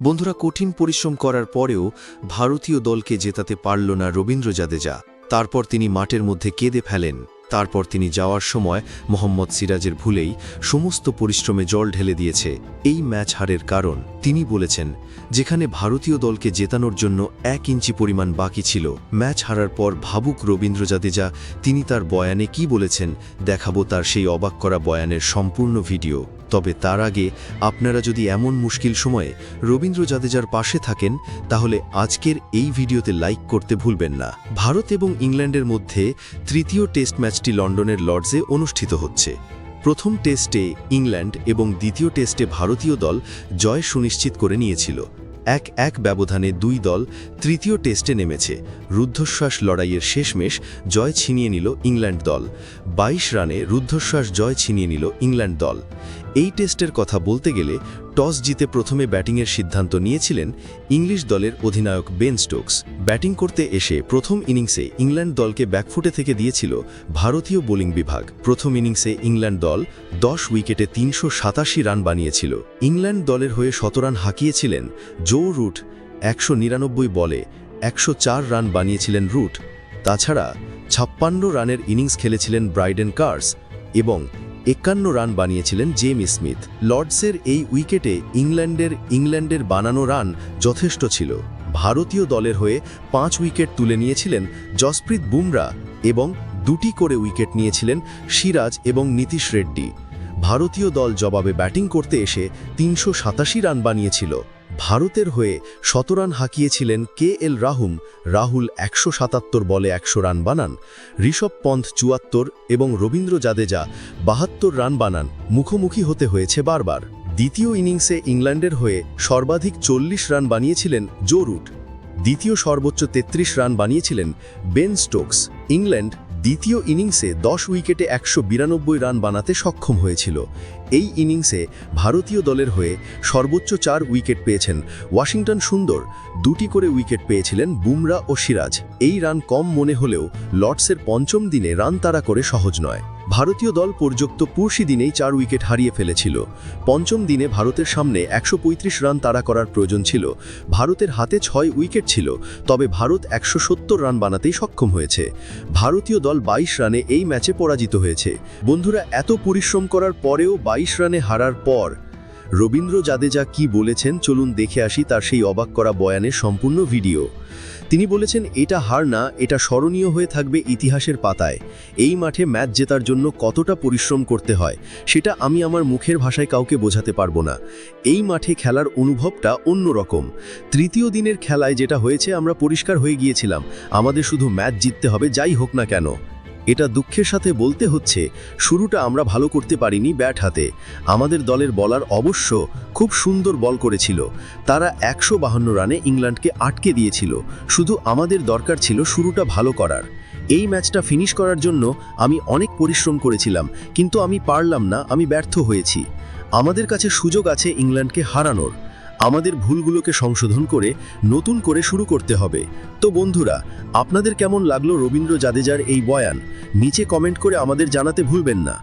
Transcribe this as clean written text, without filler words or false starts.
বন্ধুরা, কঠিন পরিশ্রম করার পরেও ভারতীয় দলকে জেতাতে পারল না রবীন্দ্র জাদেজা। তারপর তিনি মাঠের মধ্যে কেঁদে ফেলেন। তারপর তিনি যাওয়ার সময় মোহাম্মদ সিরাজের ভুলেই সমস্ত পরিশ্রমে জল ঢেলে দিয়েছে। এই ম্যাচ হারের কারণ তিনি বলেছেন, যেখানে ভারতীয় দলকে জেতানোর জন্য 1 ইঞ্চি পরিমাণ বাকি ছিল। ম্যাচ হারার পর ভাবুক রবীন্দ্র জাদেজা তিনি তার বয়ানে কি বলেছেন দেখাবো তার সেই অবাক করা বয়ানের সম্পূর্ণ ভিডিও। তবে তার আগে আপনারা যদি এমন মুশকিল সময়ে রবীন্দ্র জাদেজার পাশে থাকেন তাহলে আজকের এই ভিডিওতে লাইক করতে ভুলবেন না। ভারত এবং ইংল্যান্ডের মধ্যে তৃতীয় টেস্ট ম্যাচটি লন্ডনের লর্ডসে অনুষ্ঠিত হচ্ছে। প্রথম টেস্টে ইংল্যান্ড এবং দ্বিতীয় টেস্টে ভারতীয় দল জয় সুনিশ্চিত করে নিয়েছিল। 1-1 ব্যবধানে দুই দল তৃতীয় টেস্টে নেমেছে। রুদ্ধশ্বাস লড়াইয়ের শেষমেশ জয় ছিনিয়ে নিল ইংল্যান্ড দল। 22 রানে রুদ্ধশ্বাস জয় ছিনিয়ে নিল ইংল্যান্ড দল। এই টেস্টের কথা বলতে গেলে টস জিতে প্রথমে ব্যাটিংয়ের সিদ্ধান্ত নিয়েছিলেন ইংলিশ দলের অধিনায়ক বেন স্টোকস। ব্যাটিং করতে এসে প্রথম ইনিংসে ইংল্যান্ড দলকে ব্যাকফুটে থেকে দিয়েছিল ভারতীয় বোলিং বিভাগ। প্রথম ইনিংসে ইংল্যান্ড দল 10 উইকেটে 387 রান বানিয়েছিল। ইংল্যান্ড দলের হয়ে 100 রান হাঁকিয়েছিলেন জো রুট। 199 বলে 104 রান বানিয়েছিলেন রুট। তাছাড়া 56 রানের ইনিংস খেলেছিলেন ব্রাইডেন কার্স এবং 51 রান বানিয়েছিলেন জেমি স্মিথ। লর্ডসের এই উইকেটে ইংল্যান্ডের বানানো রান যথেষ্ট ছিল। ভারতীয় দলের হয়ে 5 উইকেট তুলে নিয়েছিলেন জসপ্রীত বুমরা এবং 2টি করে উইকেট নিয়েছিলেন সিরাজ এবং নীতিশ রেড্ডি। ভারতীয় দল জবাবে ব্যাটিং করতে এসে 387 রান বানিয়েছিল। ভারতের হয়ে 100 রান হাঁকিয়েছিলেন KL রাহুল 177 বলে 100 রান বানান। ঋষভ পন্থ 74 এবং রবীন্দ্র জাদেজা 72 রান বানান। মুখোমুখি হতে হয়েছে বারবার। দ্বিতীয় ইনিংসে ইংল্যান্ডের হয়ে সর্বাধিক 40 রান বানিয়েছিলেন জো রুট। দ্বিতীয় সর্বোচ্চ 33 রান বানিয়েছিলেন বেন স্টোকস। ইংল্যান্ড দ্বিতীয় ইনিংসে 10 উইকেটে 192 রান বানাতে সক্ষম হয়েছিল। এই ইনিংসে ভারতীয় দলের হয়ে সর্বোচ্চ 4 উইকেট পেয়েছেন ওয়াশিংটন সুন্দর। 2টি করে উইকেট পেয়েছিলেন বুমরা ও সিরাজ। এই রান কম মনে হলেও লর্ডসের পঞ্চম দিনে রান তাড়া করে সহজ নয়। ভারতীয় দল পর্যন্ত পুরুষি দিনেই 4 উইকেট হারিয়ে ফেলেছিল। পঞ্চম দিনে ভারতের সামনে 135 রান তাড়া করার প্রয়োজন ছিল। ভারতের হাতে 6 উইকেট ছিল, তবে ভারত 170 রান বানাতেই সক্ষম হয়েছে। ভারতীয় দল 22 রানে এই ম্যাচে পরাজিত হয়েছে। বন্ধুরা, এত পরিশ্রম করার পরেও 22 রানে হারার পর রবীন্দ্র জাদেজা কি বলেছেন চলুন দেখে আসি তার সেই অবাক করা বয়ানের সম্পূর্ণ ভিডিও। তিনি বলেছেন, এটা হার না, এটা স্মরণীয় হয়ে থাকবে ইতিহাসের পাতায়। এই মাঠে ম্যাচ জেতার জন্য কতটা পরিশ্রম করতে হয় সেটা আমি আমার মুখের ভাষায় কাউকে বোঝাতে পারবো না। এই মাঠে খেলার অনুভবটা অন্যরকম। তৃতীয় দিনের খেলায় যেটা হয়েছে আমরা পরিষ্কার হয়ে গিয়েছিলাম, আমাদের শুধু ম্যাচ জিততে হবে যাই হোক না কেন। এটা দুঃখের সাথে বলতে হচ্ছে, শুরুটা আমরা ভালো করতে পারিনি ব্যাট হাতে। আমাদের দলের বলার অবশ্য খুব সুন্দর বল করেছিল। তারা 152 রানে ইংল্যান্ডকে আটকে দিয়েছিল। শুধু আমাদের দরকার ছিল শুরুটা ভালো করার। এই ম্যাচটা ফিনিশ করার জন্য আমি অনেক পরিশ্রম করেছিলাম, কিন্তু আমি পারলাম না, আমি ব্যর্থ হয়েছি। আমাদের কাছে সুযোগ আছে ইংল্যান্ডকে হারানোর। আমাদের ভুলগুলোকে সংশোধন করে নতুন করে শুরু করতে হবে। তো বন্ধুরা, আপনাদের কেমন লাগলো রবীন্দ্র জাদেজার এই বয়ান? নিচে কমেন্ট করে আমাদের জানাতে ভুলবেন না।